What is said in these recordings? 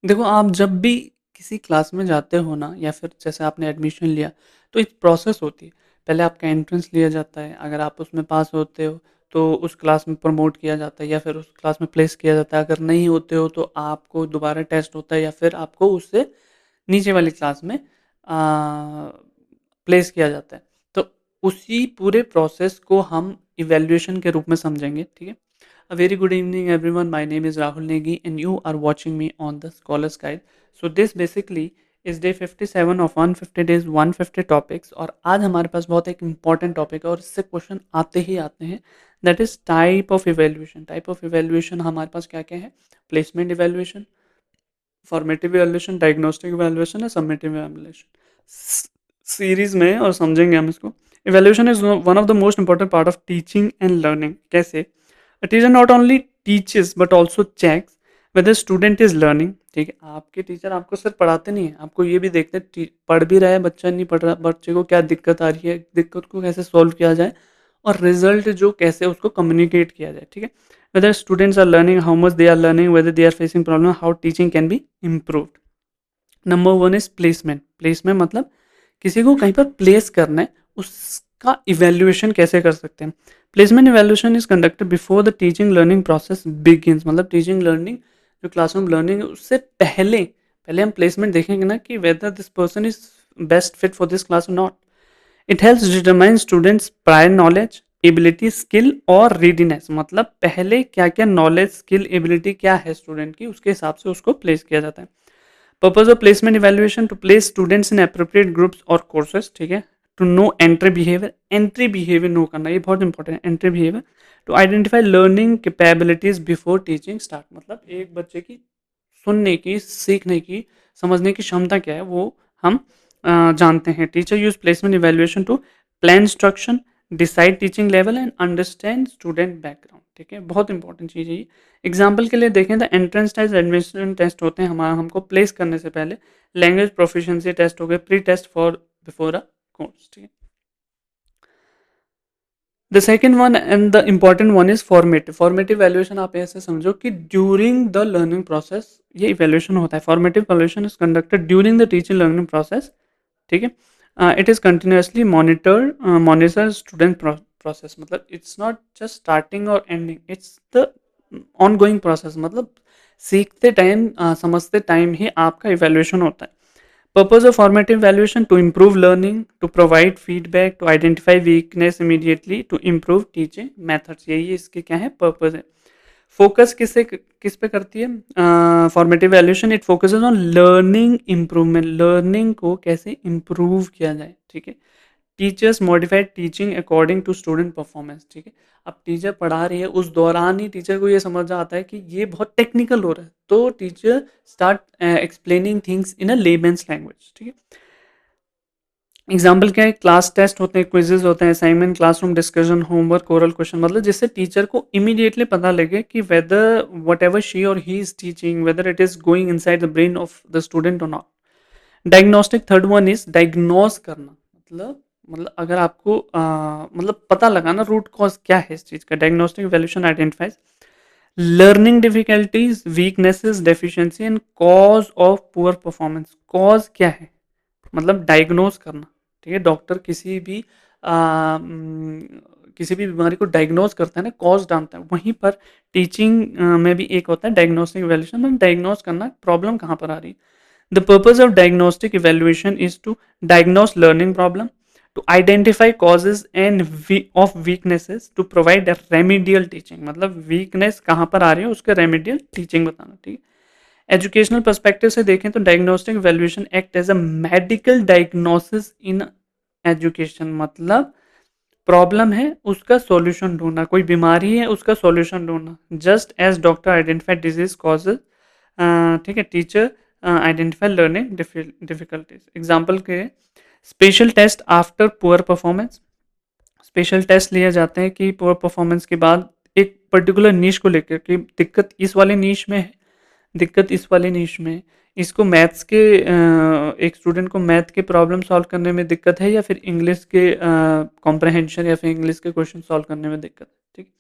देखो, आप जब भी किसी क्लास में जाते हो ना या फिर जैसे आपने एडमिशन लिया, तो एक प्रोसेस होती है। पहले आपका एंट्रेंस लिया जाता है, अगर आप उसमें पास होते हो, तो उस क्लास में प्रमोट किया जाता है या फिर उस क्लास में प्लेस किया जाता है। अगर नहीं होते हो, तो आपको दोबारा टेस्ट होता है या फिर आपको उससे नीचे वाली क्लास में प्लेस किया जाता है। तो उसी पूरे प्रोसेस को हम इवैल्यूएशन के रूप में समझेंगे, ठीक है? A very good evening, everyone. My name is Rahul Negi, and you are watching me on the Scholars Guide. So this basically is day 57 of 150 days, 150 topics. और आज हमारे पास बहुत एक important topic है और इससे क्वेश्चन आते ही आते हैं. That is type of evaluation. Type of evaluation हमारे पास क्या क्या है? Placement evaluation, formative evaluation, diagnostic evaluation है, summative evaluation. सीरीज में और समझेंगे हम इसको. Evaluation is one of the most important part of teaching and learning. कैसे? A teacher not only teaches but also checks whether student is learning. ठीक है, आपके टीचर आपको सिर्फ पढ़ाते नहीं है, आपको ये भी देखते हैं पढ़ भी रहा है बच्चा, नहीं पढ़ रहा बच्चे को क्या दिक्कत आ रही है, दिक्कत को कैसे सॉल्व किया जाए और रिजल्ट जो कैसे उसको कम्युनिकेट किया जाए. ठीक है, whether students are learning, how much they are learning, whether they are facing problem, how teaching can be improved. Number one is placement. Placement मतलब किसी को कहीं पर प्लेस करना है, उसका इवेल्युएशन कैसे कर सकते हैं. Placement evaluation is conducted before the teaching learning process begins. मतलब टीचिंग लर्निंग जो क्लासरूम लर्निंग है उससे पहले पहले हम प्लेसमेंट देखेंगे ना कि whether this person is best fit for this class और not. It helps determine students prior knowledge, ability, skill और रीडीनेस. मतलब पहले क्या क्या नॉलेज, स्किल, एबिलिटी क्या है स्टूडेंट की, उसके हिसाब से उसको प्लेस किया जाता है. Purpose of placement evaluation to place students in appropriate groups और कोर्सेज. ठीक है, to know entry behaviour know करना, ये बहुत इंपॉर्टेंट है. Entry behaviour to identify learning capabilities before teaching start. मतलब एक बच्चे की सुनने की, सीखने की, समझने की क्षमता क्या है वो हम जानते हैं. Teacher use placement evaluation to plan instruction, decide teaching level and understand student background. ठीक है, बहुत इंपॉर्टेंट चीज़ है ये. एग्जाम्पल के लिए देखें तो एंट्रेंस टेस्ट, एडमिशन टेस्ट होते हैं हमारा, हमको प्लेस करने से पहले. लैंग्वेज प्रोफिशिएंसी टेस्ट हो गए, pre test for before a course. ठीक है, the second one and the important one is formative. Formative valuation आप ऐसे समझो कि ड्यूरिंग द लर्निंग प्रोसेस ये इवैल्यूएशन होता है. Formative valuation is conducted during the teaching learning process. ठीक है, it is continuously monitor student process. मतलब इट्स नॉट जस्ट स्टार्टिंग और ending, it's the ongoing process. मतलब सीखते टाइम, समझते टाइम ही आपका इवैल्यूएशन होता है. Purpose of formative evaluation to improve learning, to provide feedback, to identify weakness immediately, to improve teaching methods. यही इसके क्या है, पर्पज है. फोकस किस पे करती है formative valuation? It focuses on learning improvement. Learning को कैसे इम्प्रूव किया जाए. ठीक है, teachers modified teaching according to student performance. ठीक है, अब टीचर पढ़ा रही है, उस दौरान ही टीचर को ये समझ आता है कि ये बहुत टेक्निकल हो रहा है, तो teacher start explaining things in a layman's language. ठीक है, एग्जाम्पल क्या है, क्लास टेस्ट होते हैं, क्विजेज होते हैं, assignment, classroom discussion, homework, oral question. मतलब जिससे टीचर को इमीडिएटली पता लगे कि वेदर वट एवर शी और he is teaching, whether it is going inside the brain of the student और not. Diagnostic third one is diagnose करना. मतलब अगर आपको मतलब पता लगाना रूट कॉज क्या है इस चीज़ का. Diagnostic valuation identifies learning difficulties, weaknesses, deficiency and cause of poor performance. Cause क्या है, मतलब डायग्नोज करना. ठीक है, डॉक्टर किसी भी बीमारी को डायग्नोज करता है ना, कॉज जानता है. वहीं पर टीचिंग में भी एक होता है डायग्नोस्टिक वैल्यूएशन, मतलब डायग्नोज करना प्रॉब्लम कहाँ पर आ रही है. The purpose of diagnostic evaluation is to diagnose learning problem, to identify causes and of weaknesses, to provide a remedial teaching. मतलब weakness कहाँ पर आ रही है, उसका remedial teaching बताना. ठीक है, एजुकेशनल पर्सपेक्टिव से देखें तो diagnostic valuation act as a medical diagnosis in education. मतलब प्रॉब्लम है, उसका सॉल्यूशन ढूंढना, कोई बीमारी है, उसका सॉल्यूशन ढूंढना. Just as doctor identify disease causes, ठीक है, teacher identify learning difficulties. Example के special test after poor performance. Special test लिए जाते हैं कि पुअर परफॉर्मेंस के बाद एक पर्टिकुलर नीश को लेकर कि दिक्कत इस वाले नीश में है, दिक्कत इस वाले नीश में है. इसको मैथ्स के एक स्टूडेंट को मैथ के प्रॉब्लम सॉल्व करने में दिक्कत है या फिर इंग्लिश के कॉम्प्रहेंशन या फिर इंग्लिश के क्वेश्चन सॉल्व करने में दिक्कत है. ठीक है,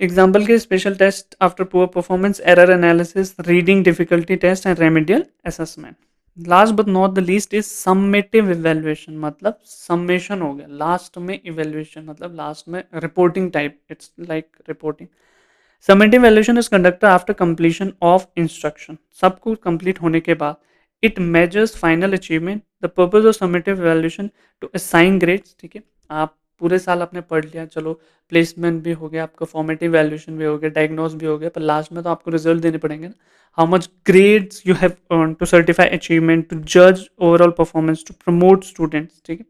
एग्जाम्पल के special test after poor performance, error analysis, reading difficulty test and remedial assessment. Last but not the least is summative evaluation, मतलब सम्मेशन हो गया, लास्ट में इवेल्युएशन मतलब लास्ट में reporting type, it's like reporting. Summative evaluation is conducted after completion of instruction. सब कुछ complete होने के बाद it measures final achievement. The purpose of summative evaluation to assign grades. ठीक है, आप पूरे साल आपने पढ़ लिया, चलो प्लेसमेंट भी हो गया आपका, फॉर्मेटिव वैल्यूएशन भी हो गया, डायग्नोस भी हो गया, पर लास्ट में तो आपको रिजल्ट देने पड़ेंगे ना। How much grades you have earn, to certify achievement, to जज overall performance, to promote students. ठीक है,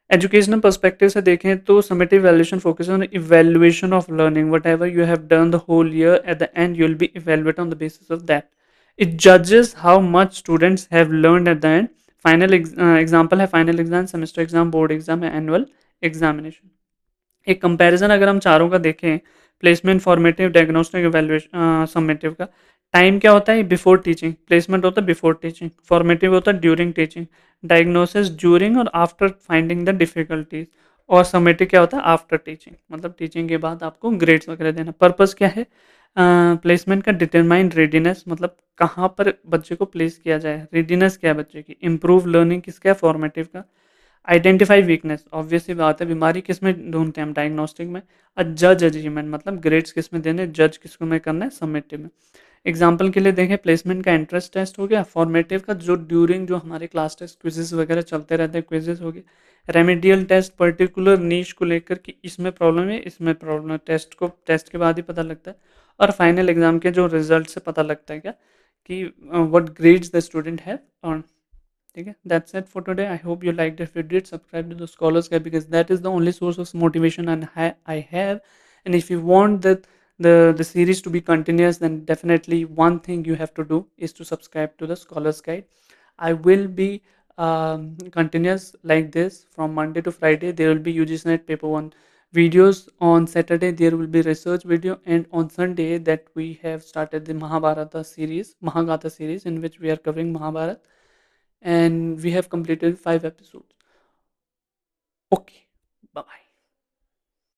एजुकेशनल पर्सपेक्टिव से देखें तो summative evaluation focus on evaluation of learning, whatever you have done the whole year, at the end you will be evaluate on the basis of that. It जजेस how much students have learn at the end. Final example है final exam, semester exam, board exam, annual examination. एक comparison अगर हम चारों का देखें, placement, formative, diagnostic, evaluation, summative का time क्या होता है? Before teaching. प्लेसमेंट होता है बिफोर टीचिंग, फॉर्मेटिव होता है ड्यूरिंग टीचिंग, डायग्नोसिस ड्यूरिंग और आफ्टर फाइंडिंग द डिफिकल्टीज, और समेटिव क्या होता है? आफ्टर टीचिंग, मतलब टीचिंग के बाद आपको ग्रेड्स वगैरह देना। पर्पस क्या है प्लेसमेंट का? डिटरमाइन रेडीनेस, मतलब कहाँ पर बच्चे को प्लेस किया जाए, रेडीनेस क्या है बच्चे की। इम्प्रूव लर्निंग किसका है? फॉर्मेटिव का। आइडेंटिफाई वीकनेस, ऑब्वियस सी बात है, बीमारी किस में ढूंढते हैं हम? डायग्नोस्टिक में। जज अचीवमेंट, मतलब ग्रेड्स किस में देने, जज किसको में करना है? समेटिव में। एग्जाम्पल के लिए देखें, प्लेसमेंट का इंटरेस्ट टेस्ट हो गया, फॉर्मेटिव का जो ड्यूरिंग जो हमारे क्लास टेस्ट क्विजेस वगैरह चलते रहते हैं, क्विजेस हो गए। रेमेडियल टेस्ट पर्टिकुलर नीश को लेकर कि इसमें प्रॉब्लम है, इसमें प्रॉब्लम है, टेस्ट के बाद ही पता लगता है। और फाइनल एग्जाम के जो रिजल्ट से पता लगता है क्या कि what grades the student have earn. ठीक है, that's it for today. I hope you like this video, subscribe to the scholars guide because that is the only source of motivation and I have. And if you want that the series to be continuous, then definitely one thing you have to do is to subscribe to the scholars guide. I will be continuous like this from Monday to Friday. There will be UGC Net paper 1 videos. On Saturday there will be research video, and on Sunday that we have started the Mahabharata series, Mahagatha series, in which we are covering Mahabharat, and we have completed 5 episodes. Okay, bye bye.